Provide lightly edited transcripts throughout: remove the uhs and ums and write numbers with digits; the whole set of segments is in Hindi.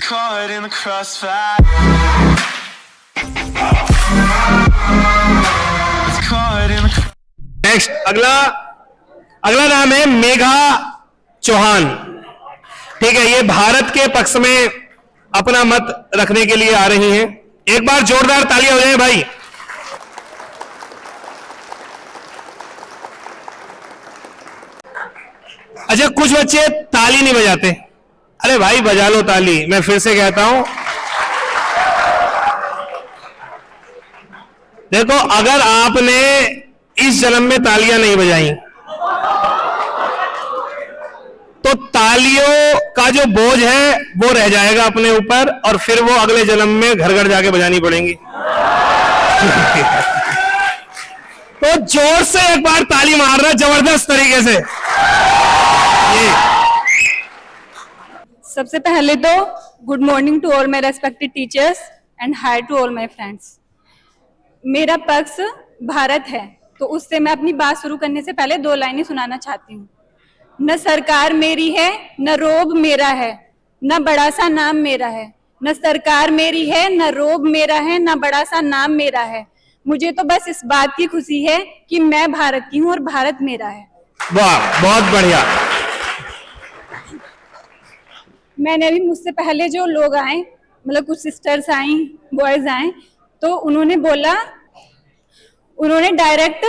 caught in the crossfire. It's caught in the next अगला नाम है मेघा चौहान। ठीक है, ये भारत के पक्ष में अपना मत रखने के लिए आ रही हैं। एक बार जोरदार तालियां हो जाए भाई। अच्छा, कुछ बच्चे ताली नहीं बजाते। अरे भाई बजा लो ताली। मैं फिर से कहता हूं, देखो अगर आपने इस जन्म में तालियां नहीं बजाई तो तालियों का जो बोझ है वो रह जाएगा अपने ऊपर, और फिर वो अगले जन्म में घर घर जाके बजानी पड़ेंगी। तो जोर से एक बार ताली मारना जबरदस्त तरीके से। ये सबसे पहले तो good morning to all my respected teachers and hi to all my friends. मेरा पक्ष भारत है, तो उससे मैं अपनी बात शुरू करने से पहले 2 लाइनें सुनाना चाहती हूँ। न सरकार मेरी है, न रोब मेरा है, न बड़ा सा नाम मेरा है। न सरकार मेरी है, न रोब मेरा है, न बड़ा सा नाम मेरा है। मुझे तो बस इस बात की खुशी है कि मैं भारत की हूँ और भारत मेरा है। वाह, बहुत बढ़िया। मैंने अभी मुझसे पहले जो लोग आए, मतलब कुछ सिस्टर्स आई, बॉयज आए, तो उन्होंने डायरेक्ट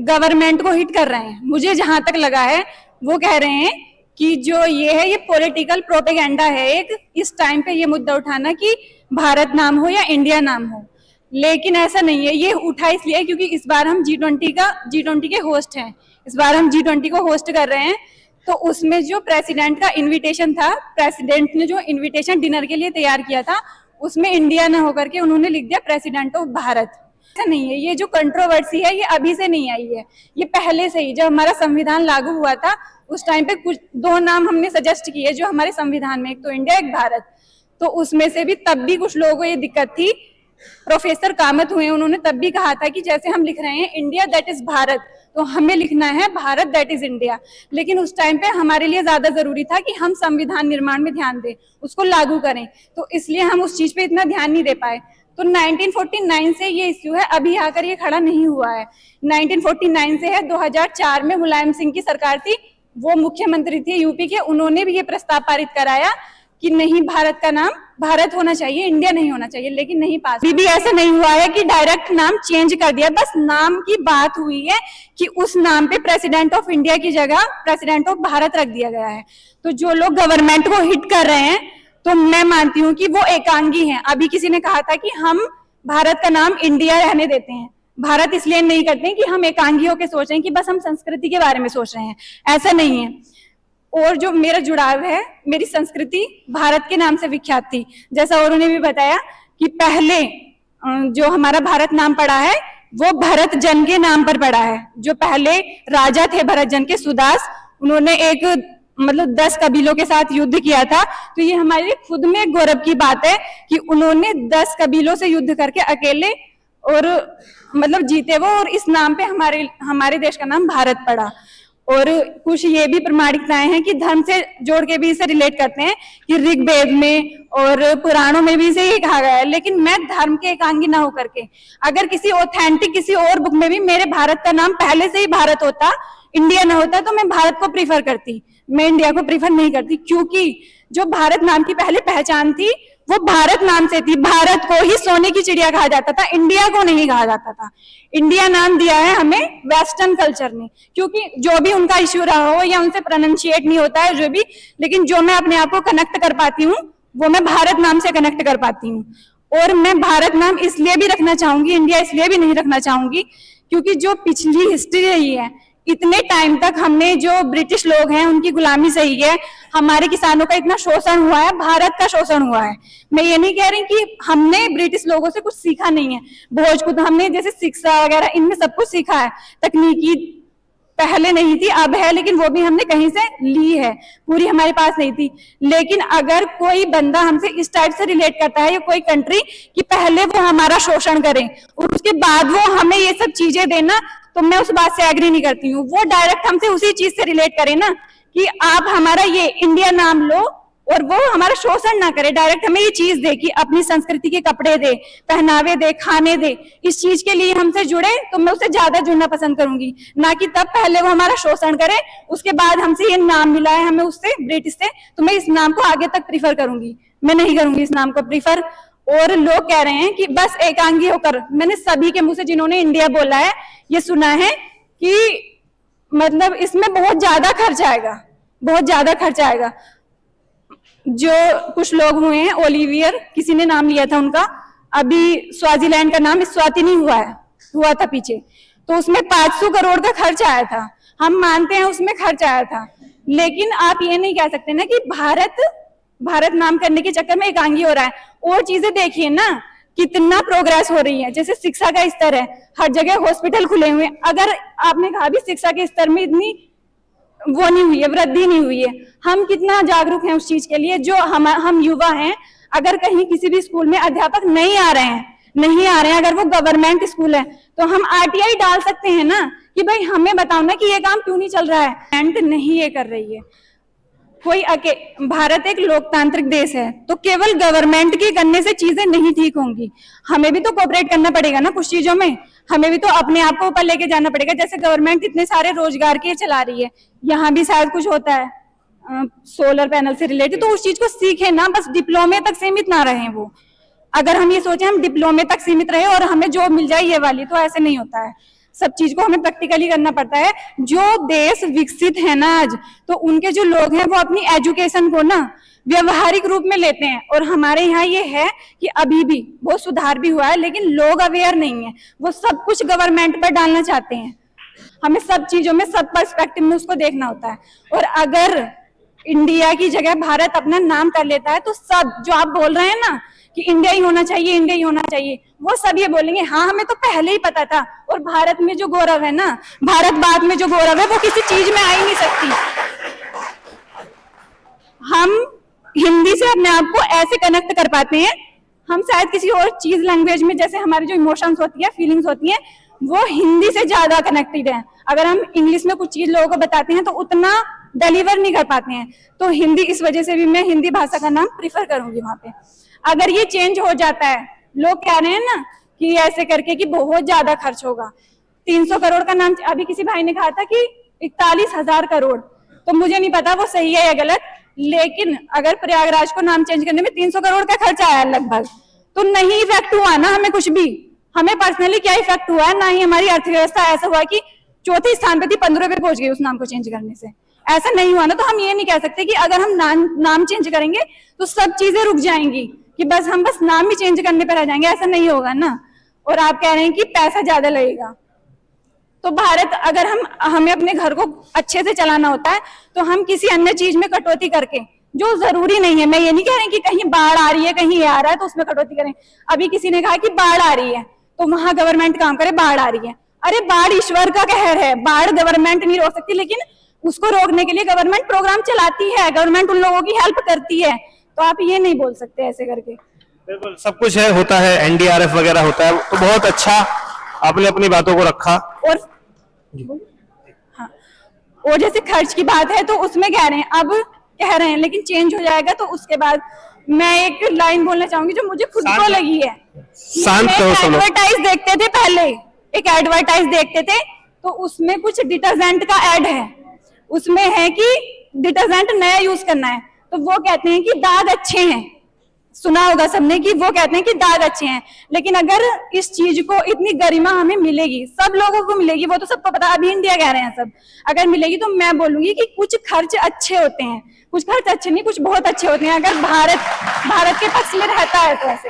गवर्नमेंट को हिट कर रहे हैं। मुझे जहां तक लगा है वो कह रहे हैं कि जो ये है ये पॉलिटिकल प्रोपेगेंडा है, एक इस टाइम पे ये मुद्दा उठाना कि भारत नाम हो या इंडिया नाम हो। लेकिन ऐसा नहीं है। ये उठा इसलिए क्योंकि इस बार हम G20 के होस्ट हैं। इस बार हम G20 को होस्ट कर रहे हैं, तो उसमें जो प्रेसिडेंट का इन्विटेशन था, प्रेसिडेंट ने जो इन्विटेशन डिनर के लिए तैयार किया था, उसमें इंडिया न होकर के उन्होंने लिख दिया प्रेसिडेंट ऑफ भारत। ऐसा नहीं है। ये जो कंट्रोवर्सी है ये अभी से नहीं आई है, ये पहले से ही, जब हमारा संविधान लागू हुआ था उस टाइम पे कुछ 2 नाम हमने सजेस्ट किए जो हमारे संविधान में, एक तो इंडिया, एक भारत। तो उसमें से भी तब भी कुछ लोगों को ये दिक्कत थी। प्रोफेसर कामत हुए, उन्होंने तब भी कहा था कि जैसे हम लिख रहे हैं इंडिया दैट इज भारत, तो हमें लिखना है भारत दैट इज इंडिया। लेकिन उस टाइम पे हमारे लिए ज्यादा जरूरी था कि हम संविधान निर्माण में ध्यान दें, उसको लागू करें, तो इसलिए हम उस चीज पे इतना ध्यान नहीं दे पाए। तो 1949 से ये इश्यू है, अभी आकर ये खड़ा नहीं हुआ है। 1949 से है। 2004 में मुलायम सिंह की सरकार थी, वो मुख्यमंत्री थे यूपी के, उन्होंने भी ये प्रस्ताव पारित कराया कि नहीं, भारत का नाम भारत होना चाहिए, इंडिया नहीं होना चाहिए, लेकिन नहीं पास। अभी भी ऐसा नहीं हुआ है कि डायरेक्ट नाम चेंज कर दिया, बस नाम की बात हुई है कि उस नाम पे प्रेसिडेंट ऑफ इंडिया की जगह प्रेसिडेंट ऑफ भारत रख दिया गया है। तो जो लोग गवर्नमेंट को हिट कर रहे हैं, तो मैं मानती हूँ कि वो एकांगी हैं। अभी किसी ने कहा था कि हम भारत का नाम इंडिया रहने देते हैं, भारत इसलिए नहीं करते हैं कि हम एकांगी होकर सोच रहे हैं कि बस हम संस्कृति के बारे में सोच रहे हैं, ऐसा नहीं है। और जो मेरा जुड़ाव है, मेरी संस्कृति भारत के नाम से विख्यात थी। जैसा उन्होंने भी बताया कि पहले जो हमारा भारत नाम पड़ा है वो भरत जन के नाम पर पड़ा है। जो पहले राजा थे भरत जन के, सुदास, उन्होंने एक 10 कबीलों के साथ युद्ध किया था। तो ये हमारे खुद में गौरव की बात है कि उन्होंने 10 कबीलों से युद्ध करके अकेले और जीते वो, और इस नाम पे हमारे देश का नाम भारत पड़ा। और कुछ ये भी प्रमाणिकताएं हैं कि धर्म से जोड़ के भी इसे रिलेट करते हैं कि ऋग्वेद में और पुराणों में भी इसे ये कहा गया है। लेकिन मैं धर्म के एकांगी ना होकर के, अगर किसी ऑथेंटिक किसी और बुक में भी मेरे भारत का नाम पहले से ही भारत होता, इंडिया ना होता, तो मैं भारत को प्रीफर करती, मैं इंडिया को प्रीफर नहीं करती। क्योंकि जो भारत नाम की पहले पहचान थी वो भारत नाम से थी। भारत को ही सोने की चिड़िया कहा जाता था, इंडिया को नहीं कहा जाता था। इंडिया नाम दिया है हमें वेस्टर्न कल्चर ने, क्योंकि जो भी उनका इश्यू रहा हो या उनसे प्रोनाउंशिएट नहीं होता है जो भी, लेकिन जो मैं अपने आप को कनेक्ट कर पाती हूँ वो मैं भारत नाम से कनेक्ट कर पाती हूँ। और मैं भारत नाम इसलिए भी रखना चाहूंगी, इंडिया इसलिए भी नहीं रखना चाहूंगी, क्योंकि जो पिछली हिस्ट्री रही है, इतने टाइम तक हमने जो ब्रिटिश लोग हैं उनकी गुलामी सही है, हमारे किसानों का इतना शोषण हुआ है, भारत का शोषण हुआ है। मैं ये नहीं कह रही कि हमने ब्रिटिश लोगों से कुछ सीखा नहीं है, भोजपुर हमने जैसे शिक्षा वगैरह इनमें सब कुछ सीखा है, तकनीकी पहले नहीं थी अब है, लेकिन वो भी हमने कहीं से ली है, पूरी हमारे पास नहीं थी। लेकिन अगर कोई बंदा हमसे इस टाइप से रिलेट करता है या कोई कंट्री कि पहले वो हमारा शोषण करें और उसके बाद वो हमें ये सब चीजें देना, तो मैं उस बात से एग्री नहीं करती हूँ। वो डायरेक्ट हमसे उसी चीज से रिलेट करें ना कि आप हमारा ये इंडिया नाम लो और वो हमारा शोषण ना करे, डायरेक्ट हमें ये चीज दे कि अपनी संस्कृति के कपड़े दे, पहनावे दे, खाने दे, इस चीज के लिए हमसे जुड़े तो मैं उससे ज्यादा जुड़ना पसंद करूंगी, ना कि तब पहले वो हमारा शोषण करे, उसके बाद हमसे ये नाम मिला है हमें उससे, ब्रिटिश से, तो मैं इस नाम को आगे तक प्रीफर करूंगी। मैं नहीं करूंगी इस नाम को प्रीफर। और लोग कह रहे हैं कि बस एकांगी होकर, मैंने सभी के मुंह से जिन्होंने इंडिया बोला है ये सुना है कि मतलब इसमें बहुत ज्यादा खर्च आएगा, बहुत ज्यादा खर्च आएगा। जो कुछ लोग हुए हैं, ओलिवियर किसी ने नाम लिया था उनका, अभी स्वाजीलैंड का नाम स्वातिनी हुआ था पीछे, तो उसमें 500 करोड़ का खर्च आया था। हम मानते हैं उसमें खर्च आया था, लेकिन आप ये नहीं कह सकते ना कि भारत नाम करने के चक्कर में एकांगी हो रहा है। और चीजें देखिए ना कितना प्रोग्रेस हो रही है, जैसे शिक्षा का स्तर है, हर जगह हॉस्पिटल खुले हुए हैं। अगर आपने कहा भी शिक्षा के स्तर में इतनी वो नहीं हुई है, वृद्धि नहीं हुई है, हम कितना जागरूक हैं उस चीज के लिए। जो हम युवा हैं, अगर कहीं किसी भी स्कूल में अध्यापक नहीं आ रहे हैं, अगर वो गवर्नमेंट स्कूल है तो हम आरटीआई डाल सकते हैं ना कि भाई हमें बताओ ना कि ये काम क्यों नहीं चल रहा है। एंड नहीं ये कर रही है कोई भारत एक लोकतांत्रिक देश है, तो केवल गवर्नमेंट के करने से चीजें नहीं ठीक होंगी, हमें भी तो कोऑपरेट करना पड़ेगा ना कुछ चीजों में, हमें भी तो अपने आप को ऊपर लेके जाना पड़ेगा। जैसे गवर्नमेंट इतने सारे रोजगार के चला रही है, यहाँ भी शायद कुछ होता है सोलर पैनल से रिलेटेड, तो उस चीज को सीखे ना, बस डिप्लोमे तक सीमित ना रहे वो। अगर हम ये सोचे हम डिप्लोमे तक सीमित रहे और हमें जॉब मिल जाए ये वाली, तो ऐसे नहीं होता है। सब चीज को हमें प्रैक्टिकली करना पड़ता है। जो देश विकसित है ना आज, तो उनके जो लोग हैं वो अपनी एजुकेशन को ना व्यवहारिक रूप में लेते हैं, और हमारे यहाँ ये है कि अभी भी बहुत सुधार भी हुआ है, लेकिन लोग अवेयर नहीं है, वो सब कुछ गवर्नमेंट पर डालना चाहते हैं। हमें सब चीजों में, सब पर्सपेक्टिव में उसको देखना होता है। और अगर इंडिया की जगह भारत अपना नाम कर लेता है, तो सब जो आप बोल रहे हैं ना कि इंडिया ही होना चाहिए, इंडिया ही होना चाहिए, वो सब ये बोलेंगे हाँ हमें तो पहले ही पता था। और भारत में जो गौरव है ना, भारत बाद में जो गौरव है वो किसी चीज में आ ही नहीं सकती। हम हिंदी से अपने आप को ऐसे कनेक्ट कर पाते हैं, हम शायद किसी और चीज लैंग्वेज में, जैसे हमारी जो इमोशंस होती है, फीलिंग्स होती हैं, वो हिंदी से ज्यादा कनेक्टेड है। अगर हम इंग्लिश में कुछ चीज लोगों को बताते हैं तो उतना डिलीवर नहीं कर पाते हैं, तो हिंदी, इस वजह से भी मैं हिंदी भाषा का नाम प्रीफर करूंगी वहां पे। अगर ये चेंज हो जाता है, लोग कह रहे हैं ना कि ऐसे करके कि बहुत ज्यादा खर्च होगा, 300 करोड़ का नाम, अभी किसी भाई ने कहा था कि 41,000 करोड़, तो मुझे नहीं पता वो सही है या गलत, लेकिन अगर प्रयागराज को नाम चेंज करने में 300 करोड़ का खर्चा आया लगभग, तो नहीं इफेक्ट हुआ ना हमें कुछ भी। हमें पर्सनली क्या इफेक्ट हुआ है, ना ही हमारी अर्थव्यवस्था ऐसा हुआ कि चौथे स्थान पे थी, 15 पे पहुंच गई उस नाम को चेंज करने से, ऐसा नहीं हुआ ना। तो हम ये नहीं कह सकते कि अगर हम नाम चेंज करेंगे तो सब चीजें रुक जाएंगी, कि बस हम नाम ही चेंज करने पर रह जाएंगे, ऐसा नहीं होगा ना। और आप कह रहे हैं कि पैसा ज्यादा लगेगा, तो भारत, अगर हमें अपने घर को अच्छे से चलाना होता है तो हम किसी अन्य चीज में कटौती करके, जो जरूरी नहीं है, मैं ये नहीं कह रही कि कहीं बाढ़ आ रही है, कहीं ये आ रहा है तो उसमें कटौती करें। अभी किसी ने कहा कि बाढ़ आ रही है तो वहां गवर्नमेंट काम करे, बाढ़ आ रही है, अरे बाढ़ ईश्वर का कहर है, बाढ़ गवर्नमेंट नहीं रोक सकती, लेकिन उसको रोकने के लिए गवर्नमेंट प्रोग्राम चलाती है, गवर्नमेंट उन लोगों की हेल्प करती है, तो आप ये नहीं बोल सकते ऐसे करके। बिल्कुल, सब कुछ है, होता है, एनडीआरएफ वगैरह होता है, तो बहुत अच्छा आपने अपनी बातों को रखा। और हाँ, और जैसे खर्च की बात है तो उसमें कह रहे हैं लेकिन चेंज हो जाएगा, तो उसके बाद मैं एक लाइन बोलना चाहूंगी जो मुझे खुद को लगी है। एडवर्टाइज देखते थे पहले, एक एडवर्टाइज देखते थे, तो उसमें कुछ डिटर्जेंट का ऐड है, उसमें है कि डिटर्जेंट नया यूज करना है, तो वो कहते हैं कि दाग अच्छे हैं, सुना होगा सबने कि वो कहते हैं कि दाग अच्छे हैं। लेकिन अगर इस चीज को इतनी गरिमा हमें मिलेगी, सब लोगों को मिलेगी, वो तो सबको पता, अभी इंडिया कह रहे हैं सब, अगर मिलेगी तो मैं बोलूंगी कि कुछ खर्च अच्छे होते हैं, कुछ खर्च अच्छे नहीं, कुछ बहुत अच्छे होते हैं, अगर भारत के पक्ष में रहता है तो ऐसे।